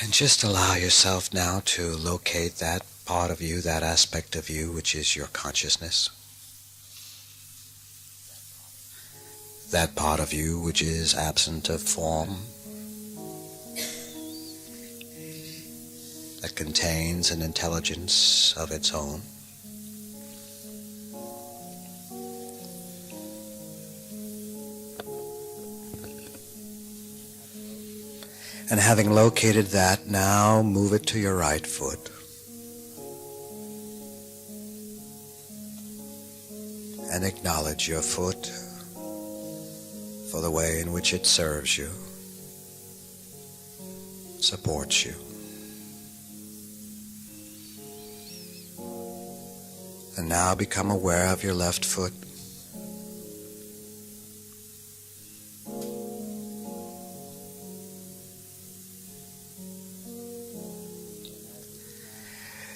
And just allow yourself now to locate that part of you, that aspect of you, which is your consciousness. That part of you which is absent of form, that contains an intelligence of its own. And having located that, now move it to your right foot. And acknowledge your foot for the way in which it serves you, supports you. And now become aware of your left foot.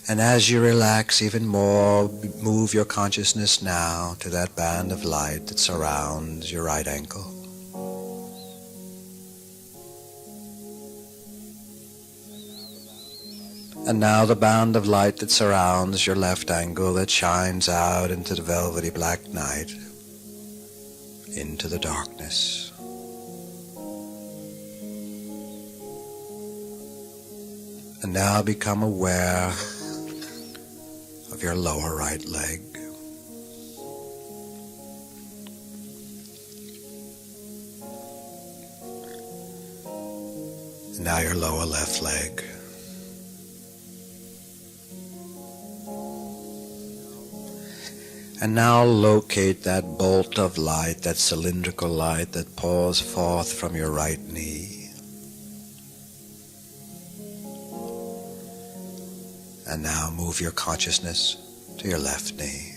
And as you relax even more, move your consciousness now to that band of light that surrounds your right ankle. And now the band of light that surrounds your left ankle that shines out into the velvety black night, into the darkness. And now become aware of your lower right leg. And now your lower left leg. And now locate that bolt of light, that cylindrical light that pours forth from your right knee. And now move your consciousness to your left knee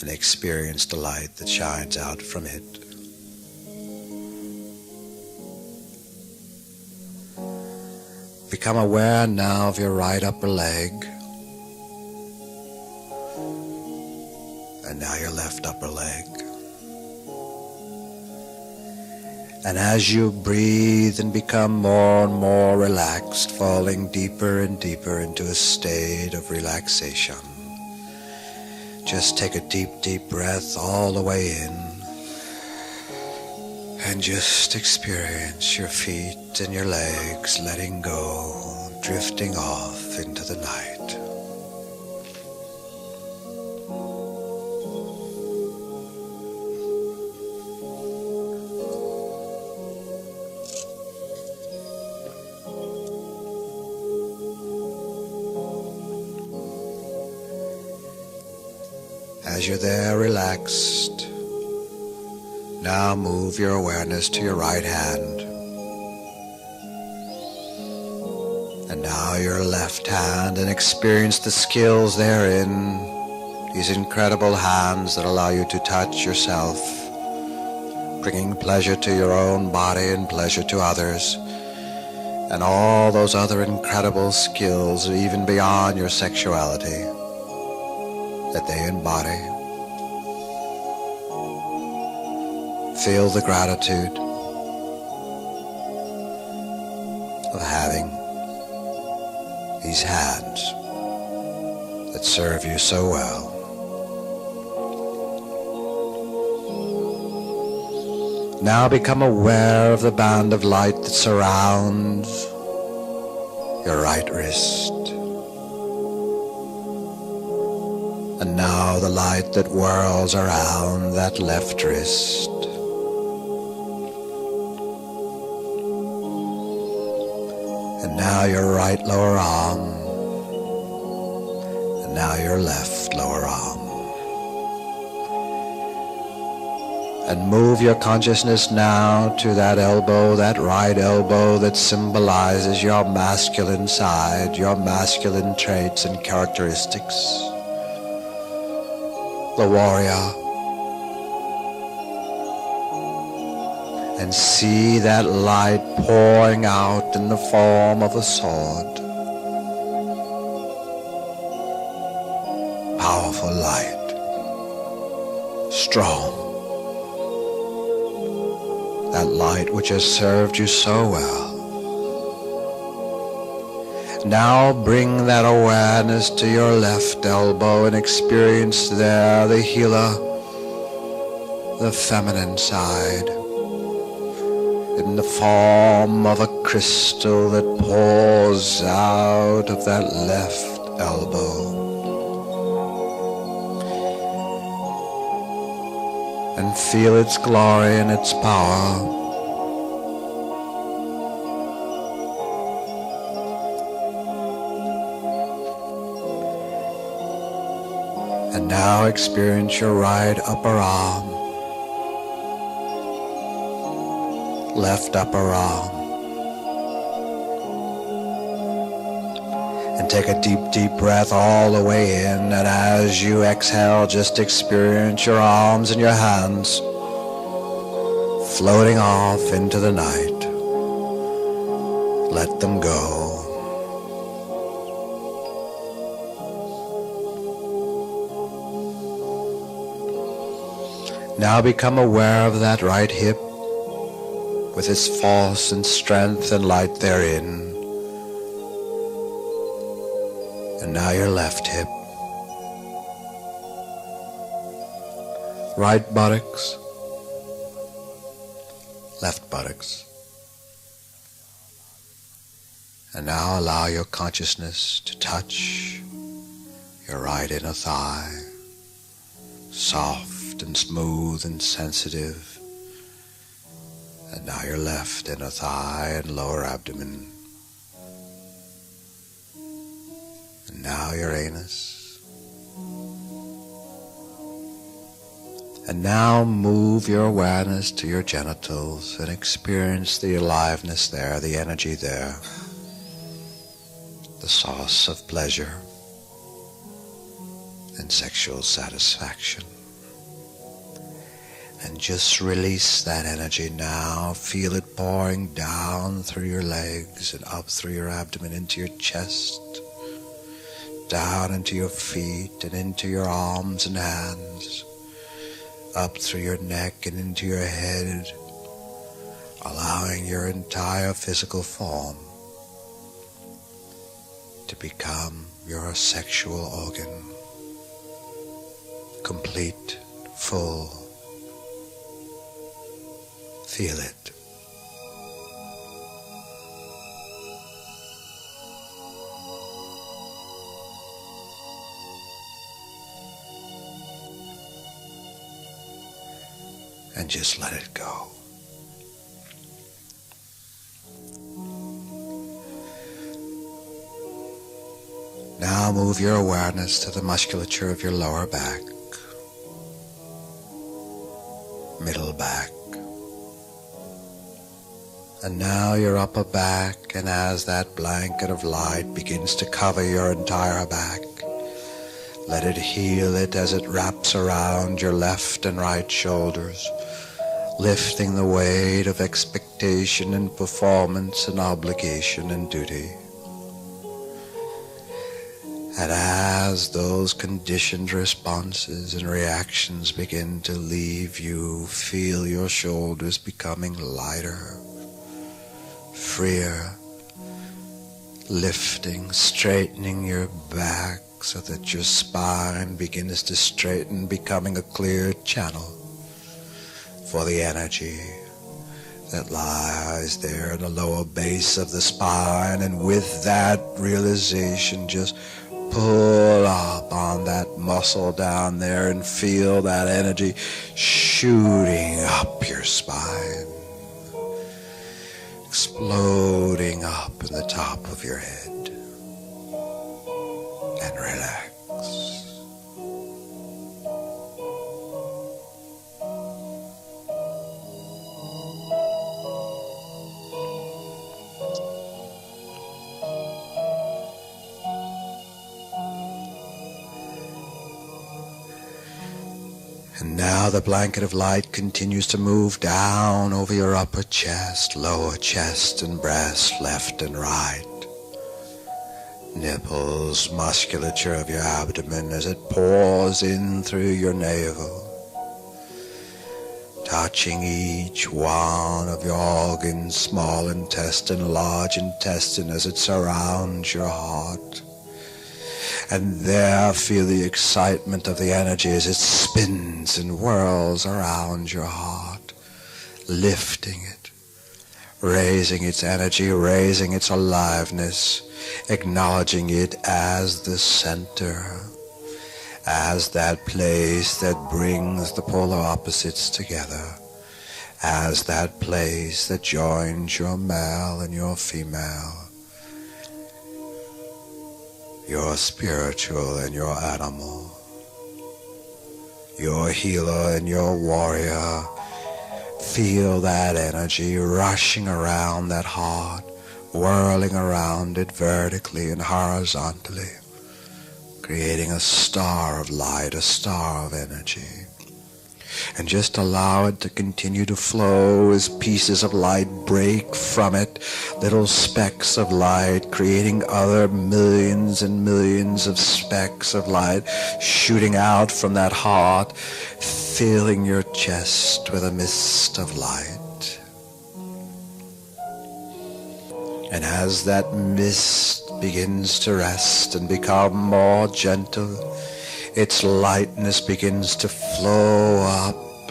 and experience the light that shines out from it. Become aware now of your right upper leg and now your left upper leg. And as you breathe and become more and more relaxed, falling deeper and deeper into a state of relaxation, just take a deep, deep breath all the way in and just experience your feet and your legs letting go, drifting off into the night. As you're there relaxed, now move your awareness to your right hand. And now your left hand, and experience the skills therein, these incredible hands that allow you to touch yourself, bringing pleasure to your own body and pleasure to others, and all those other incredible skills even beyond your sexuality that they embody. Feel the gratitude of having these hands that serve you so well. Now become aware of the band of light that surrounds your right wrist. And now the light that whirls around that left wrist. And now your right lower arm. And now your left lower arm. And move your consciousness now to that elbow, that right elbow that symbolizes your masculine side, your masculine traits and characteristics. The warrior, and see that light pouring out in the form of a sword. Powerful light, strong, that light which has served you so well, Now bring that awareness to your left elbow and experience there the healer, the feminine side, in the form of a crystal that pours out of that left elbow. And feel its glory and its power. And now experience your right upper arm, left upper arm. And take a deep, deep breath all the way in, and as you exhale, just experience your arms and your hands floating off into the night. Let them go. Now become aware of that right hip with its force and strength and light therein. And now your left hip. Right buttocks, left buttocks. And now allow your consciousness to touch your right inner thigh, soft and smooth and sensitive. And now your left inner thigh and lower abdomen. And now your anus. And now move your awareness to your genitals and experience the aliveness there, the energy there, the source of pleasure and sexual satisfaction. And just release that energy now. Feel it pouring down through your legs and up through your abdomen into your chest, down into your feet and into your arms and hands, up through your neck and into your head, allowing your entire physical form to become your sexual organ, complete, full. Feel it. And just let it go. Now move your awareness to the musculature of your lower back, middle back, and now your upper back, and as that blanket of light begins to cover your entire back, let it heal it as it wraps around your left and right shoulders, lifting the weight of expectation and performance and obligation and duty. And as those conditioned responses and reactions begin to leave you, feel your shoulders becoming lighter, freer, lifting, straightening your back so that your spine begins to straighten, becoming a clear channel for the energy that lies there in the lower base of the spine. And with that realization, just pull up on that muscle down there and feel that energy shooting up your spine, exploding up in the top of your head, and relax. And now the blanket of light continues to move down over your upper chest, lower chest and breast, left and right. Nipples, musculature of your abdomen as it pours in through your navel, touching each one of your organs, small intestine, large intestine, as it surrounds your heart. And there feel the excitement of the energy as it spins and whirls around your heart, lifting it, raising its energy, raising its aliveness, acknowledging it as the center, as that place that brings the polar opposites together, as that place that joins your male and your female, your spiritual and your animal, your healer and your warrior. Feel that energy rushing around that heart, whirling around it vertically and horizontally, creating a star of light, a star of energy. And just allow it to continue to flow as pieces of light break from it, little specks of light, creating other millions and millions of specks of light shooting out from that heart, filling your chest with a mist of light. And as that mist begins to rest and become more gentle, its lightness begins to flow up,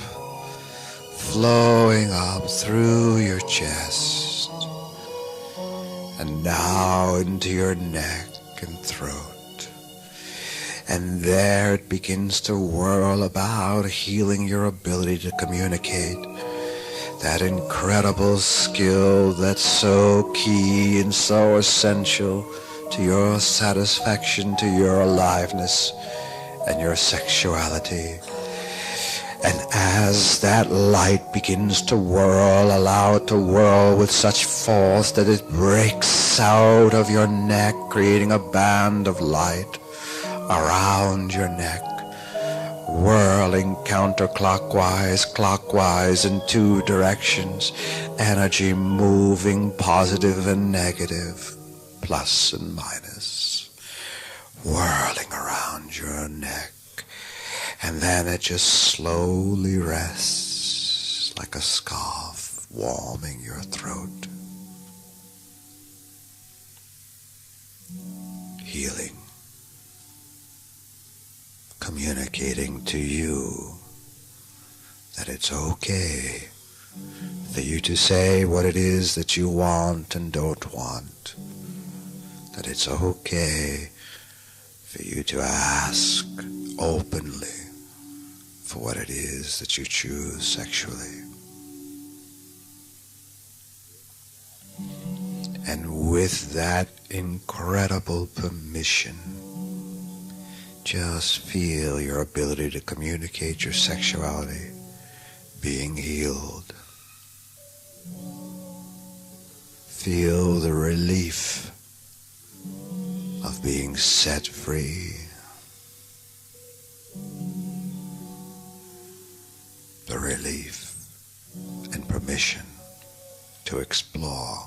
flowing up through your chest, and now into your neck and throat. And there it begins to whirl about, healing your ability to communicate. That incredible skill that's so key and so essential to your satisfaction, to your aliveness, and your sexuality. And as that light begins to whirl, allow it to whirl with such force that it breaks out of your neck, creating a band of light around your neck, whirling counterclockwise, clockwise in two directions, energy moving positive and negative, plus and minus, whirling around your neck. And then it just slowly rests like a scarf warming your throat, healing, communicating to you that it's okay for you to say what it is that you want and don't want, that it's okay for you to ask openly for what it is that you choose sexually. And with that incredible permission, just feel your ability to communicate your sexuality being healed. Feel the relief of being set free. The relief and permission to explore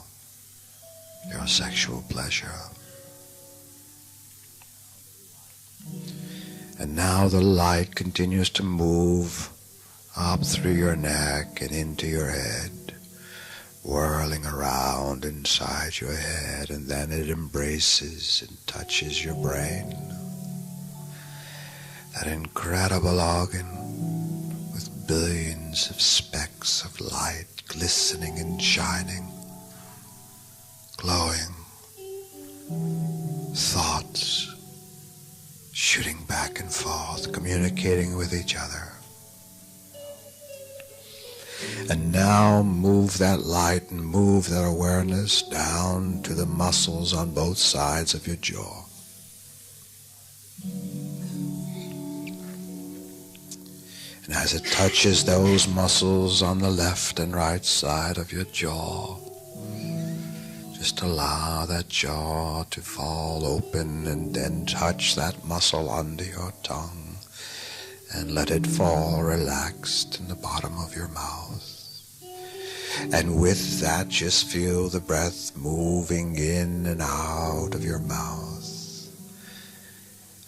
your sexual pleasure. And now the light continues to move up through your neck and into your head, whirling around inside your head, and then it embraces and touches your brain. That incredible organ, billions of specks of light glistening and shining, glowing, thoughts shooting back and forth, communicating with each other. And now move that light and move that awareness down to the muscles on both sides of your jaw. And as it touches those muscles on the left and right side of your jaw, just allow that jaw to fall open and then touch that muscle under your tongue and let it fall relaxed in the bottom of your mouth. And with that, just feel the breath moving in and out of your mouth.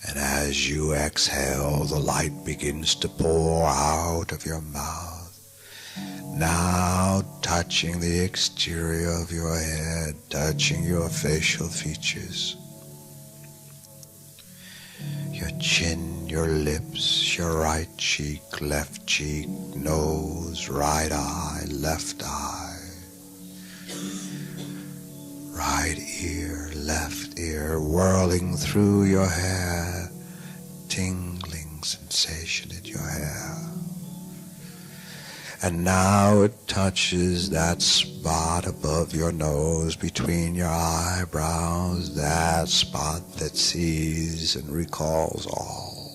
And as you exhale, the light begins to pour out of your mouth, Now touching the exterior of your head, touching your facial features, your chin, your lips, your right cheek, left cheek, nose, right eye, left eye, right ear, left ear, whirling through your hair, tingling sensation in your hair. And now it touches that spot above your nose, between your eyebrows, that spot that sees and recalls all.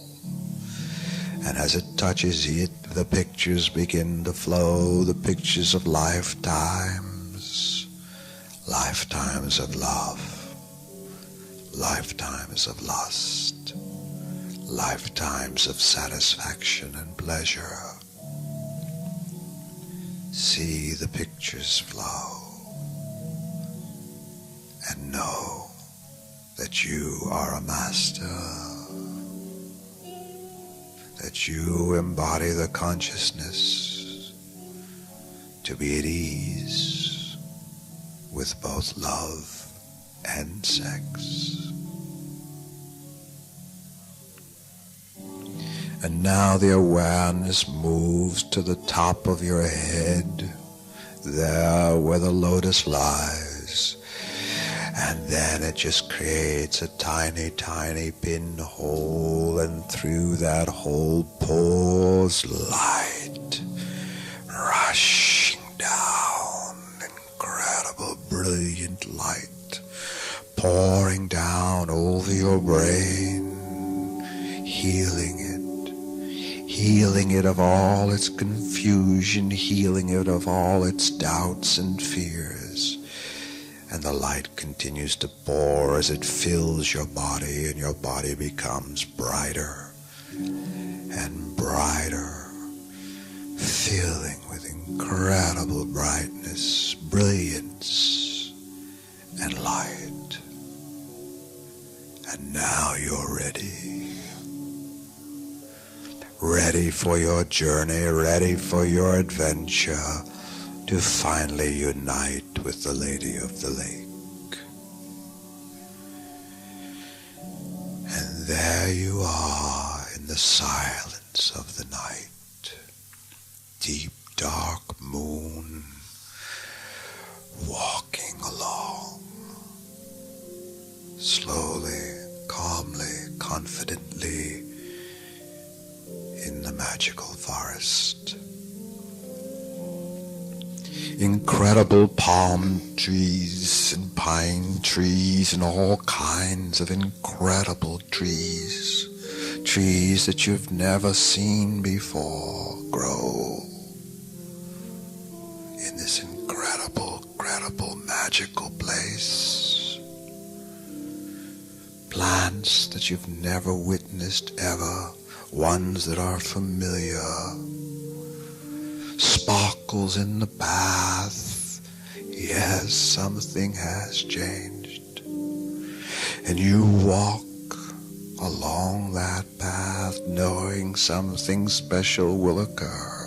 And as it touches it, the pictures begin to flow, the pictures of lifetimes, lifetimes of love, lifetimes of lust, lifetimes of satisfaction and pleasure. See the pictures flow and know that you are a master, that you embody the consciousness to be at ease with both love and sex. And now the awareness moves to the top of your head, there where the lotus lies. And then it just creates a tiny, tiny pinhole, and through that hole pours light, rushing down, incredible, brilliant light, pouring down over your brain, healing it of all its confusion, healing it of all its doubts and fears. And the light continues to pour as it fills your body, and your body becomes brighter and brighter, filling with incredible brightness, brilliance, and light. And now you're ready. Ready for your journey, ready for your adventure, to finally unite with the Lady of the Lake. And there you are in the silence of the night, deep dark moon, walking along, slowly, calmly, confidently, in the magical forest. Incredible palm trees and pine trees and all kinds of incredible trees, trees that you've never seen before, grow in this incredible, magical place. Plants that you've never witnessed ever, ones that are familiar, sparkles in the path. Yes, something has changed. And you walk along that path knowing something special will occur.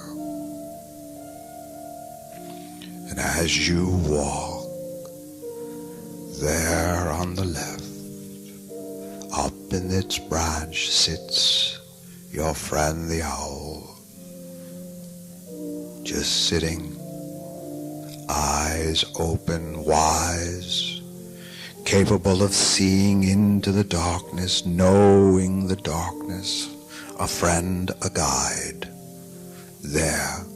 And as you walk, there on the left, up in its branch sits your friend the owl, just sitting, eyes open, wise, capable of seeing into the darkness, knowing the darkness, a friend, a guide, there,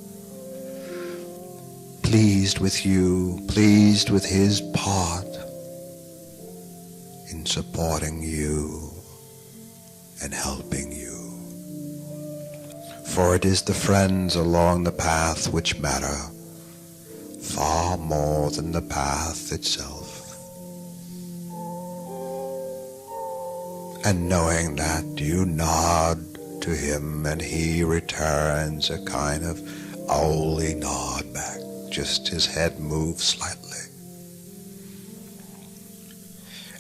pleased with you, pleased with his part in supporting you and helping you. For it is the friends along the path which matter far more than the path itself. And knowing that, you nod to him and he returns a kind of owly nod back, just his head moves slightly.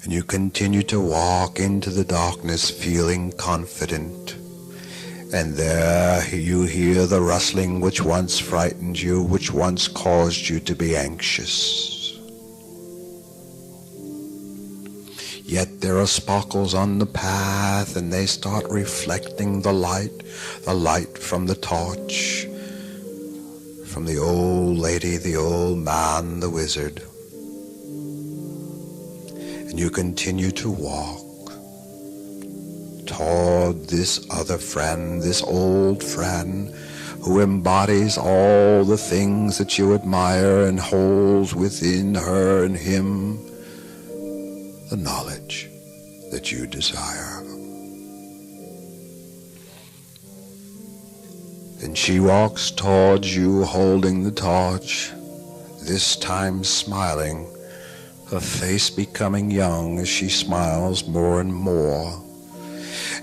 And you continue to walk into the darkness feeling confident And there you hear the rustling which once frightened you, which once caused you to be anxious. Yet there are sparkles on the path, and they start reflecting the light from the torch, from the old lady, the old man, the wizard. And you continue to walk toward this other friend, this old friend who embodies all the things that you admire and holds within her and him the knowledge that you desire. And she walks towards you holding the torch, this time smiling, her face becoming young as she smiles more and more.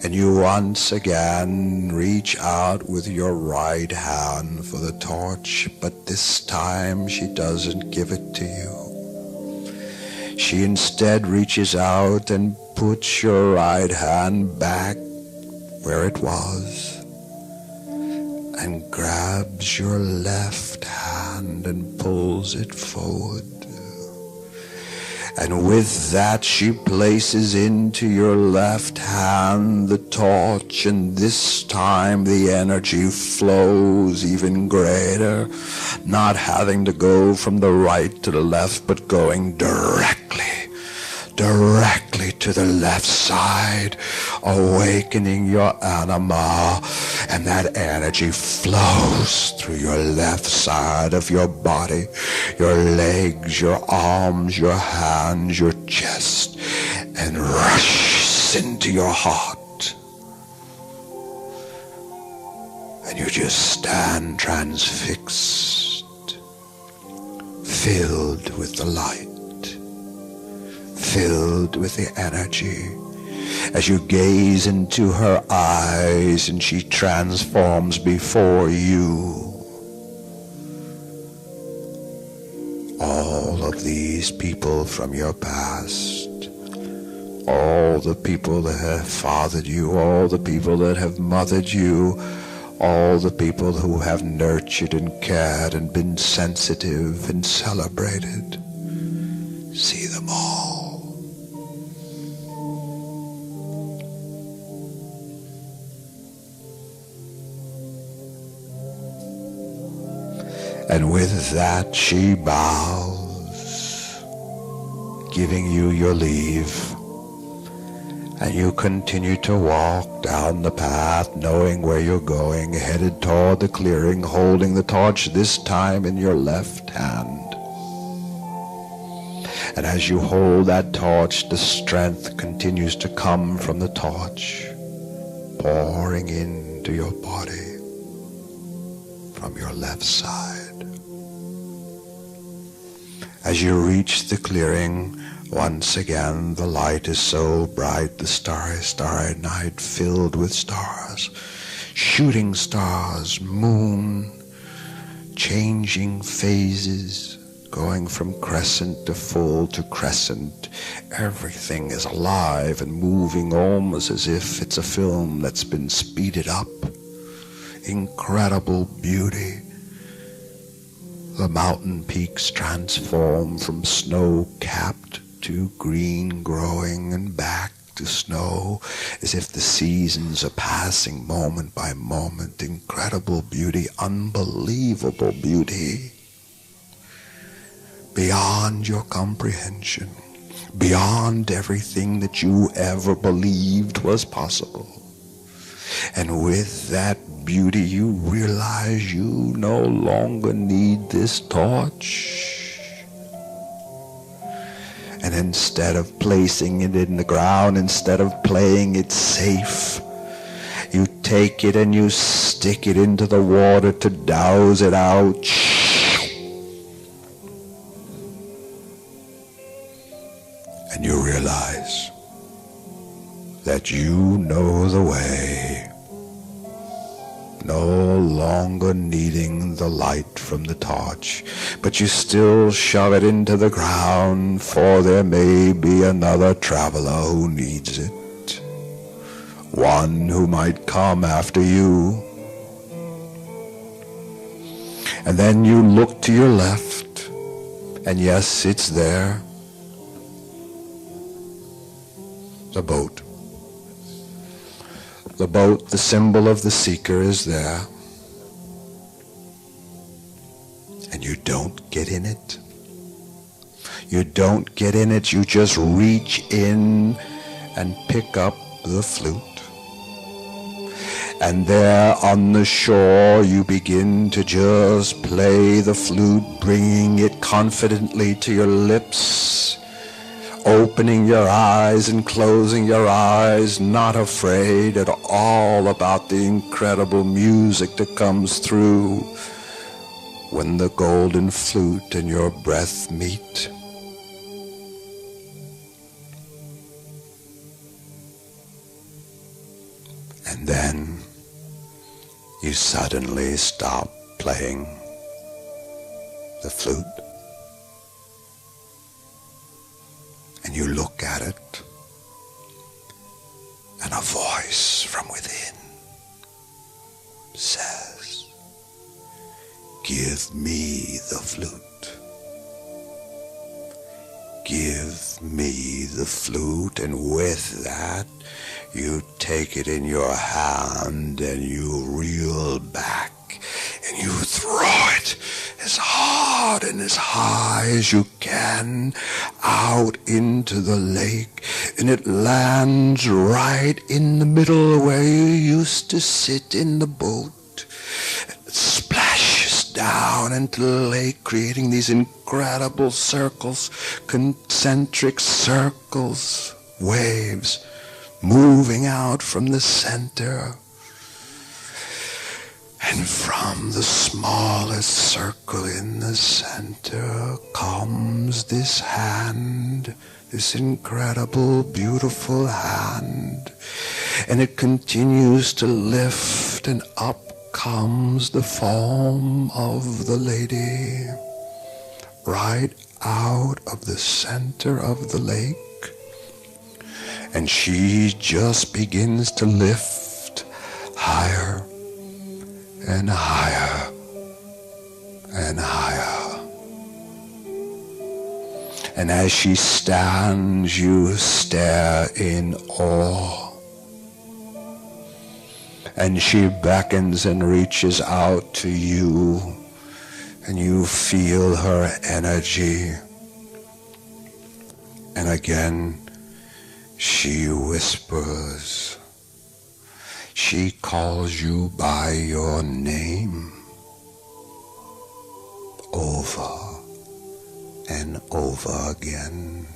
And you once again reach out with your right hand for the torch, but this time she doesn't give it to you. She instead reaches out and puts your right hand back where it was and grabs your left hand and pulls it forward. And with that she places into your left hand the torch, and this time the energy flows even greater, not having to go from the right to the left, but going directly to the left side, awakening your anima, and that energy flows through your left side of your body, your legs, your arms, your hands, your chest, and rushes into your heart. And you just stand transfixed, filled with the light, filled with the energy, as you gaze into her eyes and she transforms before you all of these people from your past, all the people that have fathered you, all the people that have mothered you, all the people who have nurtured and cared and been sensitive and celebrated. See them all. And with that she bows, giving you your leave. And you continue to walk down the path, knowing where you're going, headed toward the clearing, holding the torch, this time in your left hand. And as you hold that torch, the strength continues to come from the torch, pouring into your body from your left side. As you reach the clearing, once again the light is so bright, the starry night filled with stars, shooting stars, moon, changing phases, going from crescent to full to crescent. Everything is alive and moving almost as if it's a film that's been speeded up. Incredible beauty. The mountain peaks transform from snow-capped to green growing and back to snow, as if the seasons are passing moment by moment. Incredible beauty, unbelievable beauty, beyond your comprehension, beyond everything that you ever believed was possible. And with that beauty, you realize you no longer need this torch. And instead of placing it in the ground, instead of playing it safe, you take it and you stick it into the water to douse it out. And you realize that you know the way, no longer needing the light from the torch, but you still shove it into the ground, for there may be another traveler who needs it, one who might come after you. And then you look to your left, and yes, it's there. The boat. The boat, the symbol of the seeker, is there. And you don't get in it. You don't get in it. You just reach in and pick up the flute. And there on the shore you begin to just play the flute, bringing it confidently to your lips, opening your eyes and closing your eyes, not afraid at all about the incredible music that comes through when the golden flute and your breath meet. And then you suddenly stop playing the flute, and you look at it, and a voice from within says, "Give me the flute. Give me the flute." And with that, you take it in your hand and you reel back and you throw it as hard and as high as you can out into the lake, and it lands right in the middle where you used to sit in the boat. It splashes down into the lake, creating these incredible circles, concentric circles, waves moving out from the center. And from the smallest circle in the center comes this hand, this incredible, beautiful hand. And it continues to lift, and up comes the form of the lady right out of the center of the lake. And she just begins to lift higher and higher and higher. And as she stands, you stare in awe. And she beckons and reaches out to you, and you feel her energy. And again, she whispers. She calls you by your name over and over again,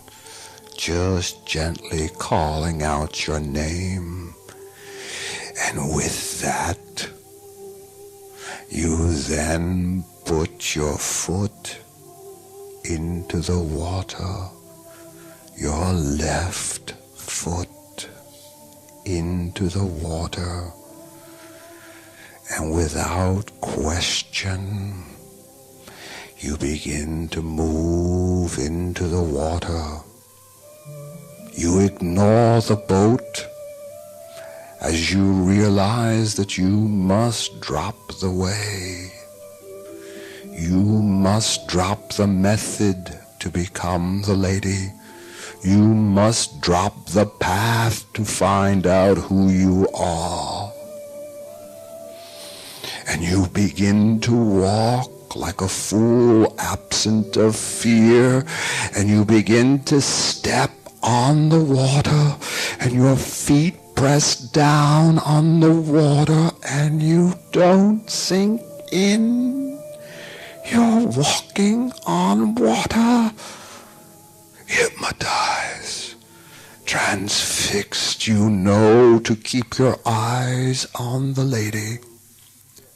just gently calling out your name. And with that, you then put your foot into the water, your left foot into the water, and without question, you begin to move into the water. You ignore the boat as you realize that you must drop the way. You must drop the method to become the lady. You must drop the path to find out who you are. And you begin to walk like a fool absent of fear, and you begin to step on the water, and your feet press down on the water, and you don't sink in. You're walking on water. Hypnotized, transfixed, you know to keep your eyes on the lady.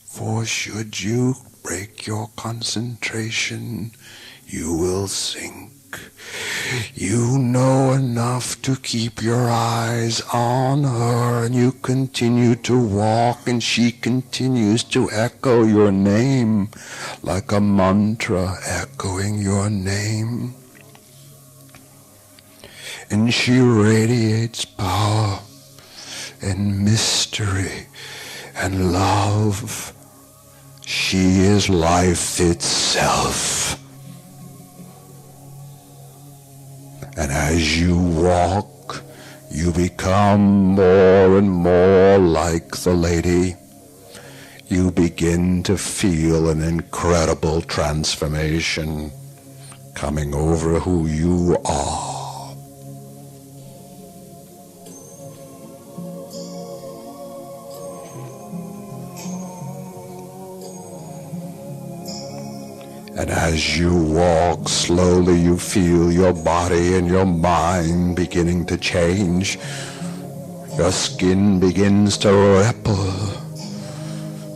For should you break your concentration, you will sink. You know enough to keep your eyes on her, and you continue to walk, and she continues to echo your name like a mantra echoing your name. And she radiates power, and mystery and love. She is life itself. And as you walk, you become more and more like the lady. You begin to feel an incredible transformation coming over who you are. And as you walk slowly, you feel your body and your mind beginning to change. Your skin begins to ripple,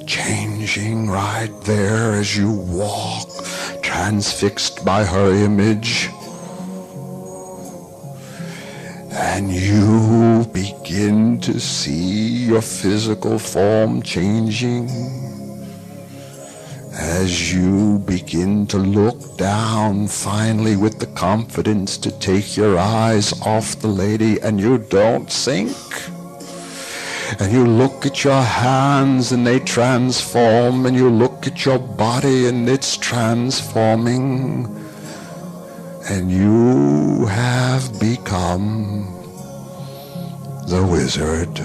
changing right there as you walk, transfixed by her image. And you begin to see your physical form changing. As you begin to look down finally with the confidence to take your eyes off the lady, and you don't sink. And you look at your hands and they transform, and you look at your body and it's transforming. And you have become the wizard.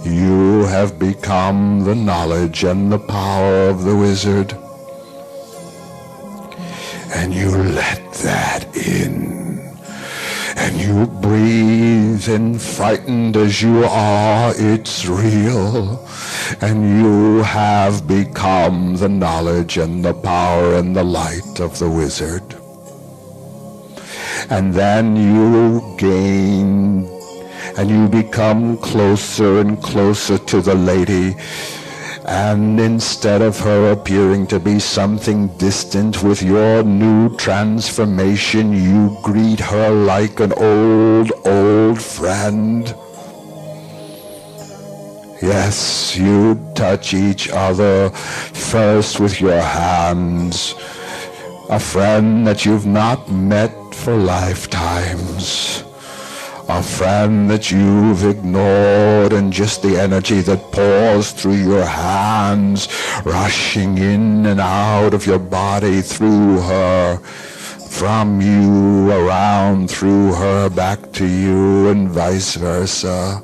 You have become the knowledge and the power of the wizard. And you let that in. And you breathe, and frightened as you are, it's real. And you have become the knowledge and the power and the light of the wizard. And then you gain, and you become closer and closer to the lady. And instead of her appearing to be something distant, with your new transformation, you greet her like an old friend. Yes, you touch each other first with your hands. A friend that you've not met for lifetimes. A friend that you've ignored, and just the energy that pours through your hands, rushing in and out of your body, through her, from you, around, through her, back to you, and vice versa.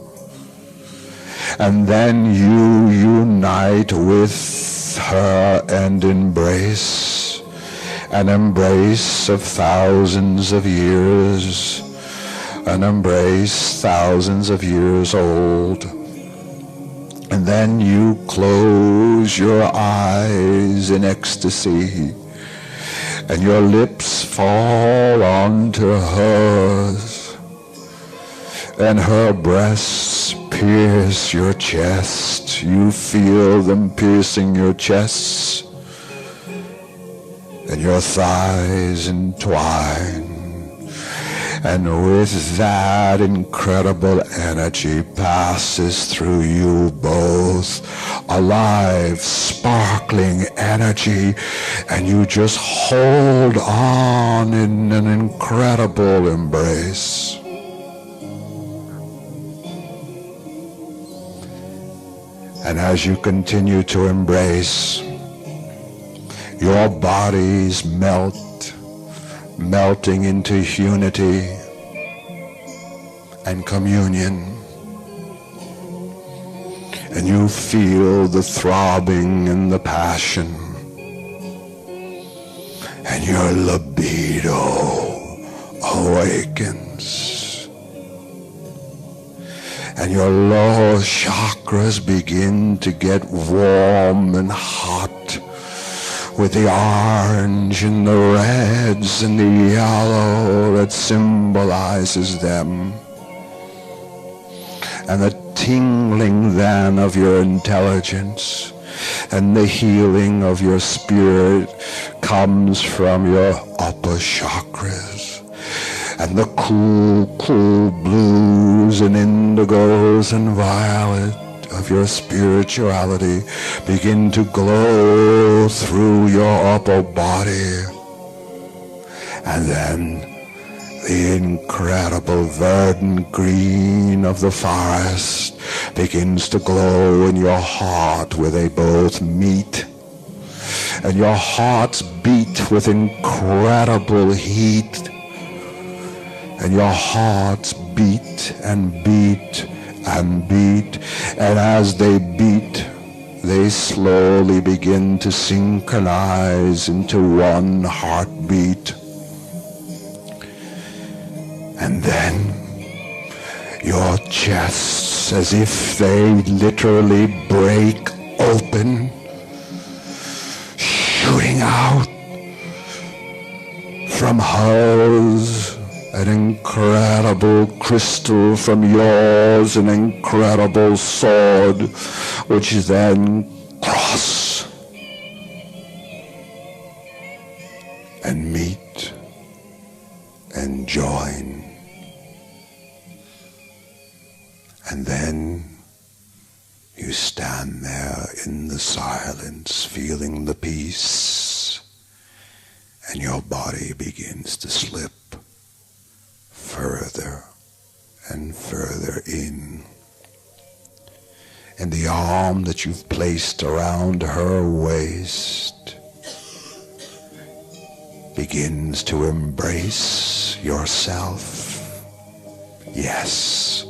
And then you unite with her and embrace, an embrace of thousands of years. An embrace thousands of years old. And then you close your eyes in ecstasy, and your lips fall onto hers, and her breasts pierce your chest. You feel them piercing your chest, and your thighs entwine. And with that, incredible energy passes through you both, alive, sparkling energy, and you just hold on in an incredible embrace. And as you continue to embrace, your bodies melting into unity and communion. And you feel the throbbing and the passion, and your libido awakens, and your lower chakras begin to get warm and hot, with the orange and the reds and the yellow that symbolizes them. And the tingling then of your intelligence and the healing of your spirit comes from your upper chakras. And the cool blues and indigos and violet of your spirituality begin to glow through your upper body. And then The incredible verdant green of the forest begins to glow in your heart where they both meet. And your hearts beat with incredible heat. And your hearts beat and beat and beat. And as they beat, they slowly begin to synchronize into one heartbeat. And then your chests, as if they literally break open, shooting out from hers an incredible crystal, from yours an incredible sword, which then cross and meet and join. And then you stand there in the silence, feeling the peace, and your body begins to slip further and further in. And the arm that you've placed around her waist begins to embrace yourself. Yes.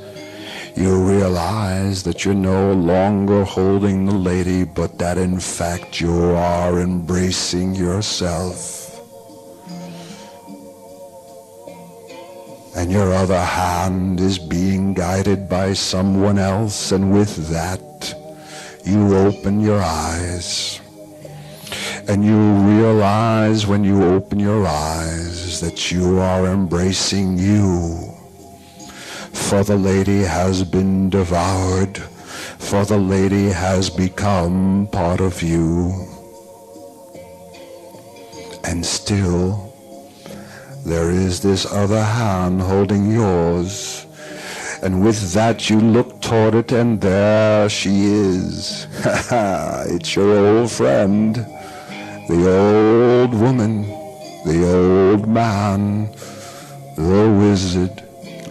You realize that you're no longer holding the lady, but that in fact you are embracing yourself. And your other hand is being guided by someone else, and with that you open your eyes. And you realize when you open your eyes that you are embracing you. For the lady has been devoured, for the lady has become part of you. And still, there is this other hand holding yours. And with that you look toward it, and there she is. It's your old friend, the old woman, the old man, the wizard,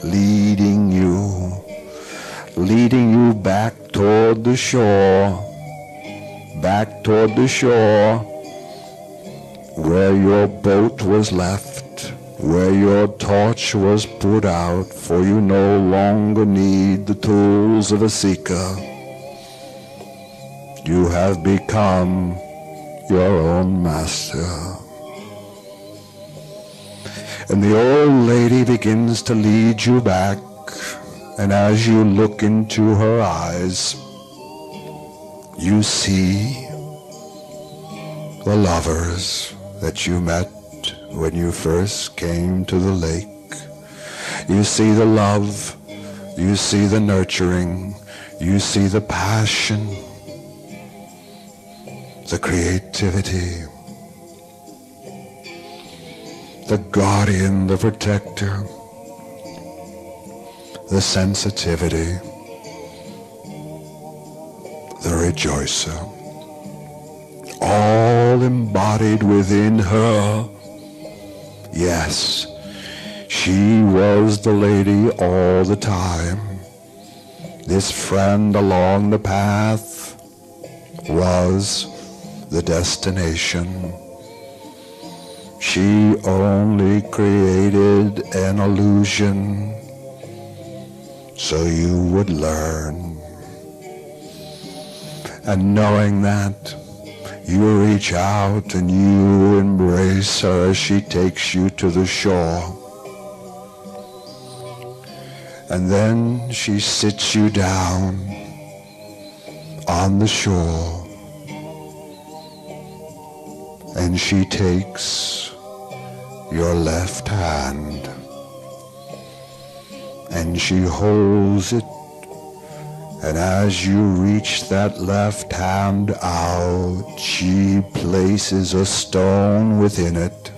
leading you back toward the shore, where your boat was left, where your torch was put out, for you no longer need the tools of a seeker. You have become your own master. And the old lady begins to lead you back, and as you look into her eyes, you see the lovers that you met when you first came to the lake. You see the love, you see the nurturing, you see the passion, the creativity, the guardian, the protector, the sensitivity, the rejoicer, all embodied within her. Yes, she was the lady all the time. This friend along the path was the destination. She only created an illusion so you would learn. And knowing that, you reach out and you embrace her as she takes you to the shore. And then she sits you down on the shore, and she takes your left hand and she holds it, and as you reach that left hand out, she places a stone within it.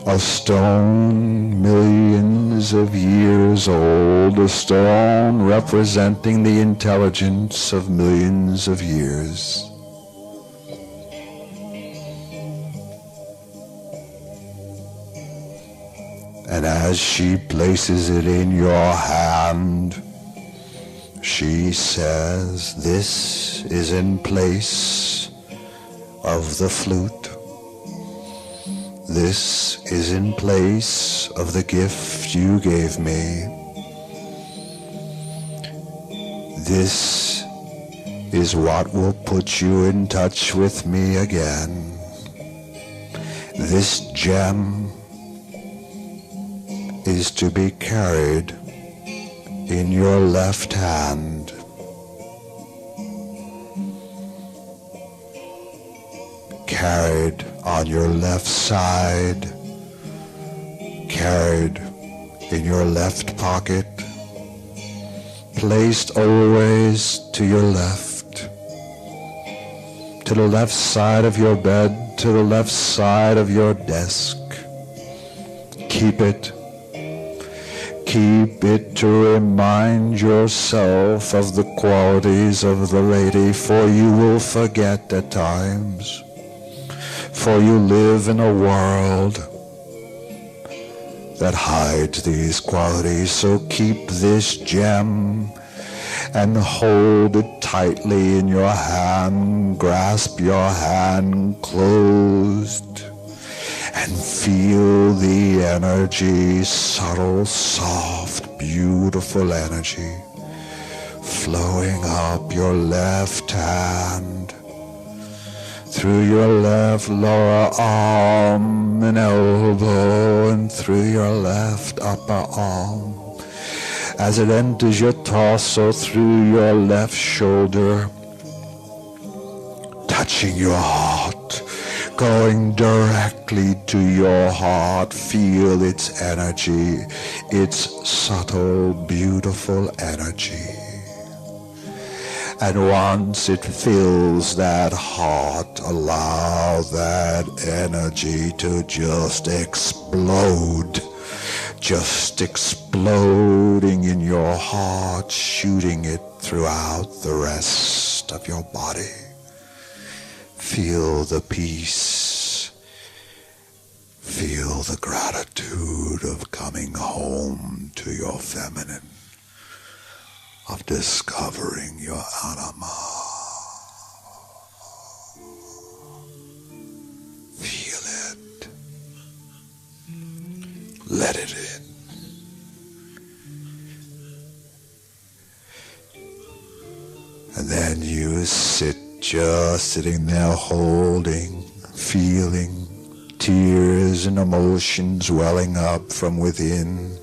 A stone millions of years old, a stone representing the intelligence of millions of years. And as she places it in your hand, she says, this is in place of the flute. This is in place of the gift you gave me. This is what will put you in touch with me again. This gem is to be carried in your left hand. Carried on your left side, carried in your left pocket, placed always to your left, to the left side of your bed, to the left side of your desk. Keep it. Keep it to remind yourself of the qualities of the lady, for you will forget at times. For you live in a world that hides these qualities. So keep this gem and hold it tightly in your hand. Grasp your hand closed and feel the energy, subtle, soft, beautiful energy flowing up your left hand, through your left lower arm and elbow, and through your left upper arm, as it enters your torso, through your left shoulder, touching your heart, going directly to your heart. Feel its energy, its subtle, beautiful energy. And once it fills that heart, allow that energy to just explode. Just exploding in your heart, shooting it throughout the rest of your body. Feel the peace. Feel the gratitude of coming home to your feminine, of discovering your anima. Feel it. Let it in. And then you sit, just sitting there holding, feeling tears and emotions welling up from within.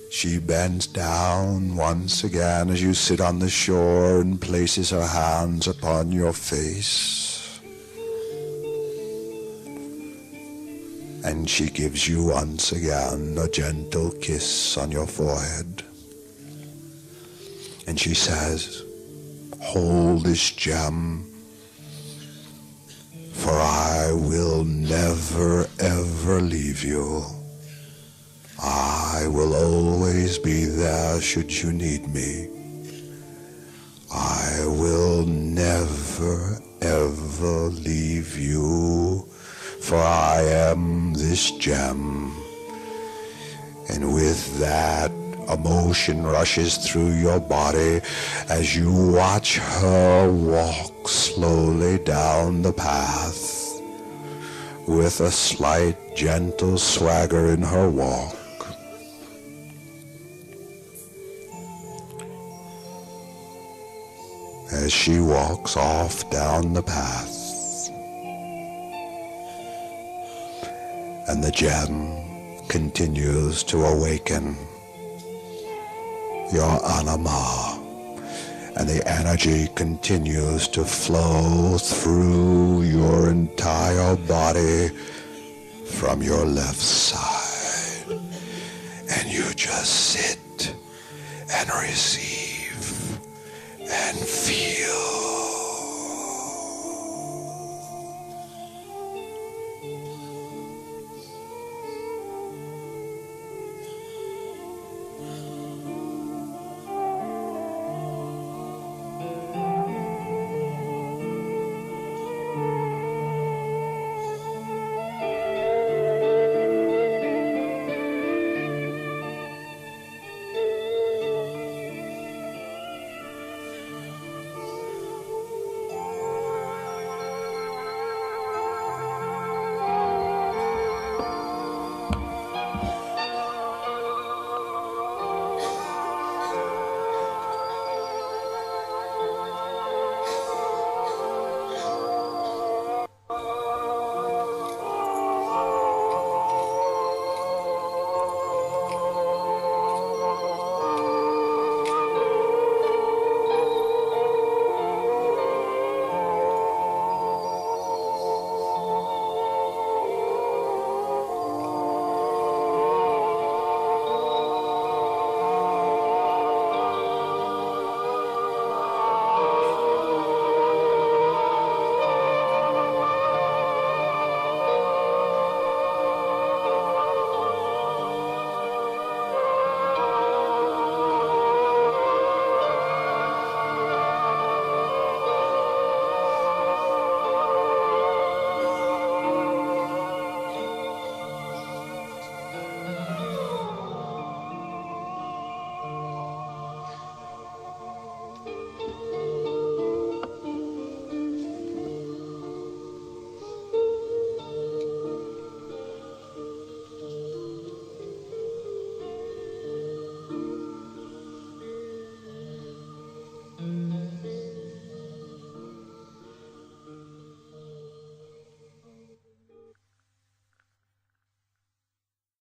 She bends down once again as you sit on the shore and places her hands upon your face. And she gives you once again a gentle kiss on your forehead. And she says, hold this gem, for I will never ever leave you. I will always be there should you need me. I will never ever leave you, for I am this gem. And with that, emotion rushes through your body as you watch her walk slowly down the path with a slight, gentle swagger in her walk. As she walks off down the path, and the gem continues to awaken your anima, and the energy continues to flow through your entire body from your left side, and you just sit and receive.